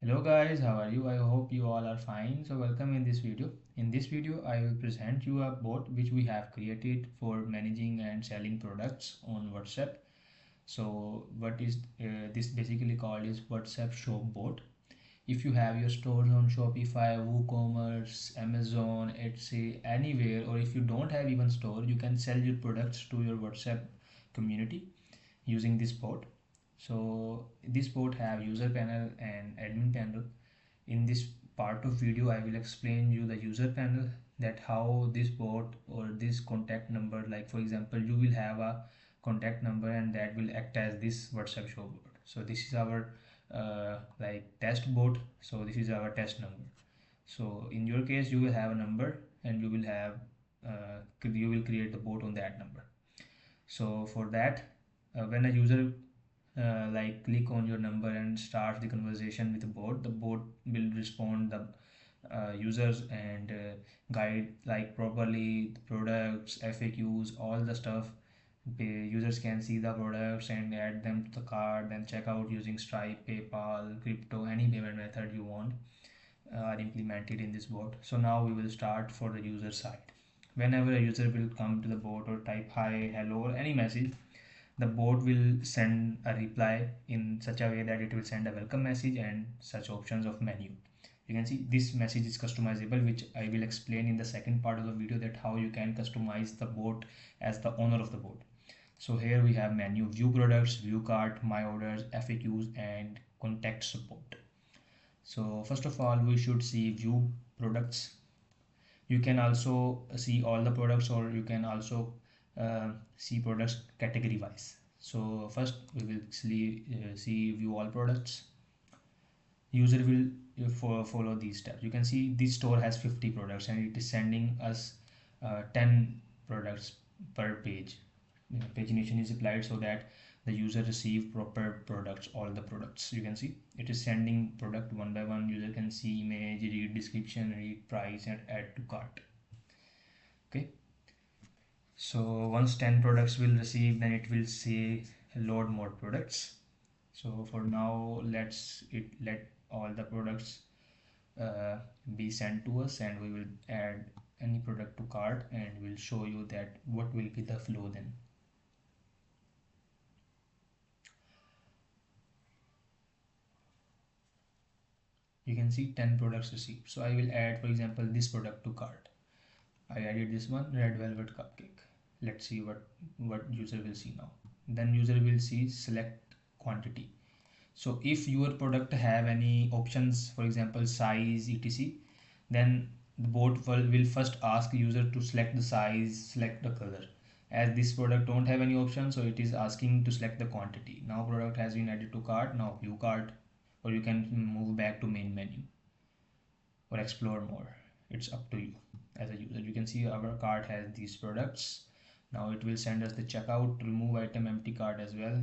Hello guys, how are you? I hope you all are fine. So welcome in this video. In this video, I will present you a bot which we have created for managing and selling products on WhatsApp. So what is this basically called is WhatsApp Shop Bot. If you have your stores on Shopify, WooCommerce, Amazon, Etsy, anywhere, or if you don't have even store, you can sell your products to your WhatsApp community using this bot. So this bot have user panel and admin panel. In this part of video I will explain you the user panel, that how this bot or this contact number, like for example you will have a contact number and that will act as this WhatsApp show bot. So this is our like test bot. So this is our test number. So in your case you will have a number and you will have you will create the bot on that number. So for that, when a user like click on your number and start the conversation with the bot will respond the users and guide like properly the products, FAQs, all the stuff. The users can see the products and add them to the cart, then check out using Stripe, PayPal, crypto, any payment method you want are implemented in this bot. So now we will start for the user side. Whenever a user will come to the bot or type hi, hello, or any message, the bot will send a reply in such a way that it will send a welcome message and such options of menu. You can see this message is customizable, which I will explain in the second part of the video, that how you can customize the bot as the owner of the bot. So here we have menu, view products, view cart, my orders, FAQs, and contact support. So first of all we should see view products. You can also see all the products, or you can also see products category wise. So first we will see view all products. User will follow these steps. You can see this store has 50 products and it is sending us 10 products per page. Pagination is applied so that the user receive proper products, all the products. You can see it is sending product one by one. User can see image, read description, read price, and add to cart. Okay, so once 10 products will receive, then it will say load more products. So for now let all the products be sent to us, and we will add any product to cart and we'll show you that what will be the flow then. You can see 10 products received. So I will add, for example, this product to cart. I added this one, red velvet cupcake. Let's see what user will see now. Then user will see select quantity. So if your product have any options, for example size, etc., then the bot will first ask user to select the size, select the color. As this product don't have any option, so it is asking to select the quantity. Now product has been added to cart. Now view cart, or you can move back to main menu or explore more. It's up to you as a user. You can see our cart has these products. Now it will send us the checkout, remove item, empty cart as well.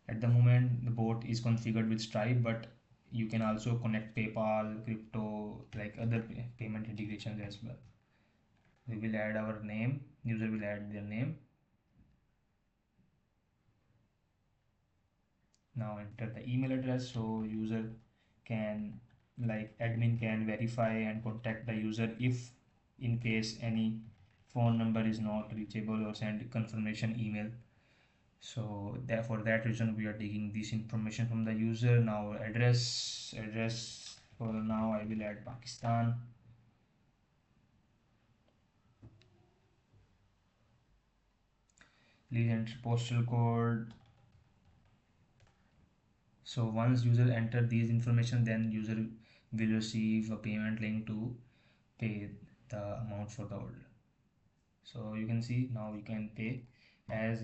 At the moment the bot is configured with Stripe, but you can also connect PayPal, crypto, like other payment integrations as well. We will add our name, user will add their name. Now enter the email address, so user can, like admin can verify and contact the user if in case any phone number is not reachable, or send confirmation email. So for that reason we are taking this information from the user. Now address for now I will add Pakistan. Please enter postal code. So once user enter these information, then user will receive a payment link to pay the amount for the order. So you can see now we can pay, as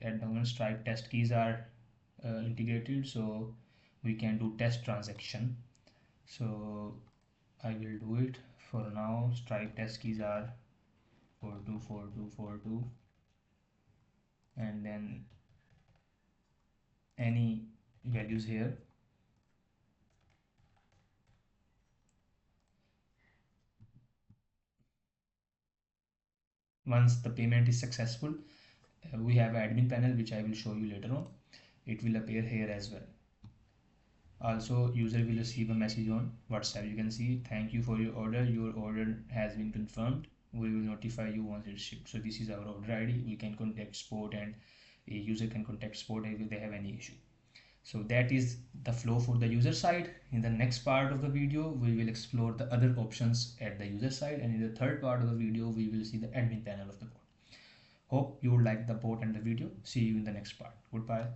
at the moment Stripe test keys are integrated, so we can do test transaction. So I will do it. For now Stripe test keys are 424242, and then any values here. Once the payment is successful, we have admin panel which I will show you later on. It will appear here as well. Also, user will receive a message on WhatsApp. You can see, thank you for your order. Your order has been confirmed. We will notify you once it's shipped. So this is our order ID. We can contact support, and a user can contact support if they have any issue. So that is the flow for the user side. In the next part of the video, we will explore the other options at the user side, and in the third part of the video, we will see the admin panel of the bot. Hope you would like the bot and the video. See you in the next part. Goodbye.